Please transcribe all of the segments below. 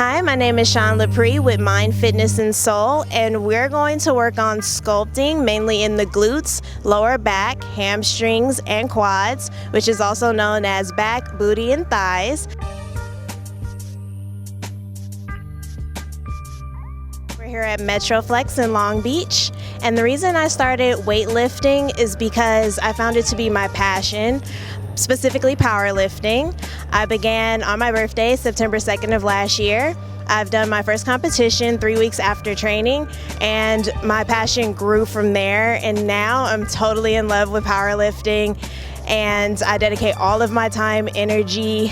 Hi, my name is Shawn Lapree with Mind, Fitness, and Soul, and we're going to work on sculpting mainly in the glutes, lower back, hamstrings, and quads, which is also known as back, booty, and thighs. We're here at Metroflex in Long Beach, and the reason I started weightlifting is because I found it to be my passion, specifically powerlifting. I began on my birthday, September 2nd of last year. I've done my first competition 3 weeks after training, and my passion grew from there, and now I'm totally in love with powerlifting, and I dedicate all of my time, energy,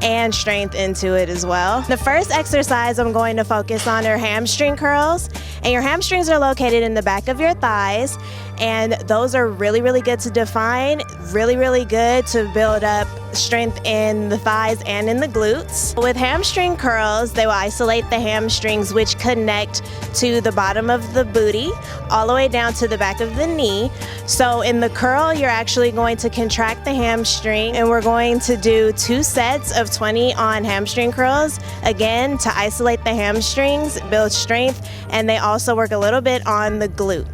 and strength into it as well. The first exercise I'm going to focus on are hamstring curls, and your hamstrings are located in the back of your thighs, and those are really good to define, really good to build up strength in the thighs and in the glutes. With hamstring curls, they will isolate the hamstrings, which connect to the bottom of the booty all the way down to the back of the knee. So in the curl, you're actually going to contract the hamstring, and we're going to do 2 sets of 20 on hamstring curls, again to isolate the hamstrings, build strength, and they also work a little bit on the glute.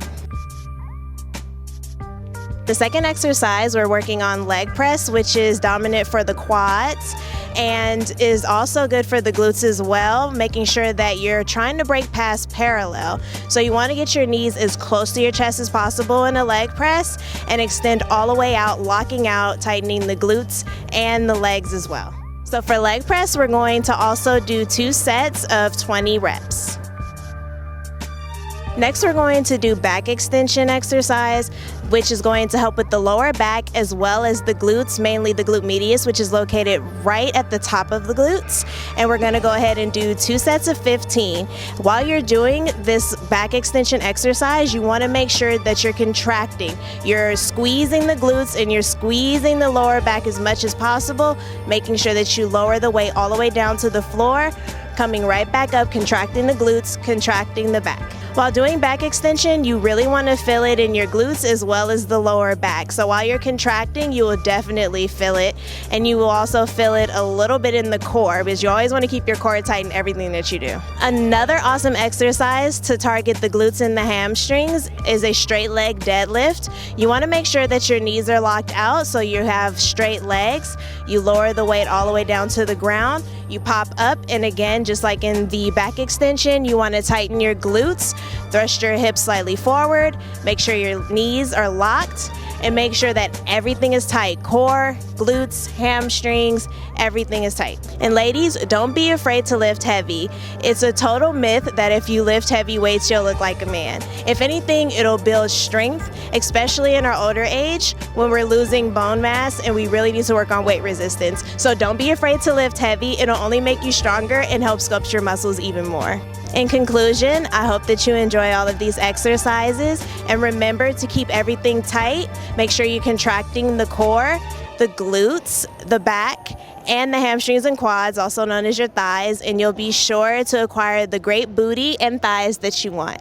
The second exercise, we're working on leg press, which is dominant for the quads and is also good for the glutes as well, making sure that you're trying to break past parallel. So you want to get your knees as close to your chest as possible in a leg press and extend all the way out, locking out, tightening the glutes and the legs as well. So for leg press, we're going to also do 2 sets of 20 reps. Next, we're going to do back extension exercise, which is going to help with the lower back as well as the glutes, mainly the glute medius, which is located right at the top of the glutes. And we're going to go ahead and do 2 sets of 15. While you're doing this back extension exercise, you want to make sure that you're contracting. You're squeezing the glutes and you're squeezing the lower back as much as possible, making sure that you lower the weight all the way down to the floor, coming right back up, contracting the glutes, contracting the back. While doing back extension, you really want to feel it in your glutes as well as the lower back. So while you're contracting, you will definitely feel it, and you will also feel it a little bit in the core, because you always want to keep your core tight in everything that you do. Another awesome exercise to target the glutes and the hamstrings is a straight leg deadlift. You want to make sure that your knees are locked out so you have straight legs. You lower the weight all the way down to the ground. You pop up, and again, just like in the back extension, you want to tighten your glutes, thrust your hips slightly forward, make sure your knees are locked, and make sure that everything is tight. Core, glutes, hamstrings, everything is tight. And ladies, don't be afraid to lift heavy. It's a total myth that if you lift heavy weights, you'll look like a man. If anything, it'll build strength, especially in our older age when we're losing bone mass and we really need to work on weight resistance. So don't be afraid to lift heavy. It'll only make you stronger and help sculpt your muscles even more. In conclusion, I hope that you enjoy all of these exercises, and remember to keep everything tight. Make sure you're contracting the core, the glutes, the back, and the hamstrings and quads, also known as your thighs, and you'll be sure to acquire the great booty and thighs that you want.